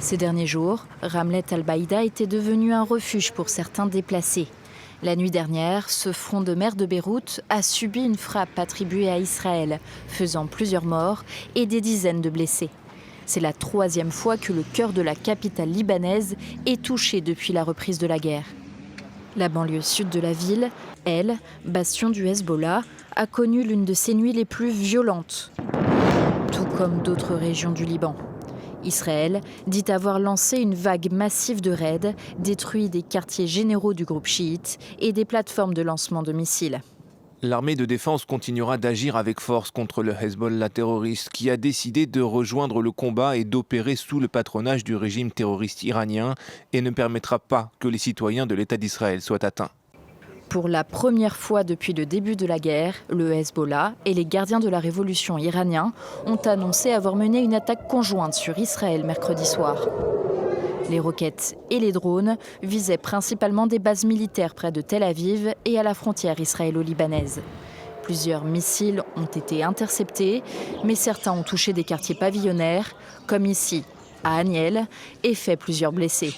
Ces derniers jours, Ramlet Al-Baïda était devenu un refuge pour certains déplacés. La nuit dernière, ce front de mer de Beyrouth a subi une frappe attribuée à Israël, faisant plusieurs morts et des dizaines de blessés. C'est la troisième fois que le cœur de la capitale libanaise est touché depuis la reprise de la guerre. La banlieue sud de la ville, elle, bastion du Hezbollah, a connu l'une de ses nuits les plus violentes, tout comme d'autres régions du Liban. Israël dit avoir lancé une vague massive de raids, détruit des quartiers généraux du groupe chiite et des plateformes de lancement de missiles. L'armée de défense continuera d'agir avec force contre le Hezbollah terroriste qui a décidé de rejoindre le combat et d'opérer sous le patronage du régime terroriste iranien et ne permettra pas que les citoyens de l'État d'Israël soient atteints. Pour la première fois depuis le début de la guerre, le Hezbollah et les gardiens de la révolution iraniens ont annoncé avoir mené une attaque conjointe sur Israël mercredi soir. Les roquettes et les drones visaient principalement des bases militaires près de Tel Aviv et à la frontière israélo-libanaise. Plusieurs missiles ont été interceptés, mais certains ont touché des quartiers pavillonnaires, comme ici, à Aniel, et fait plusieurs blessés.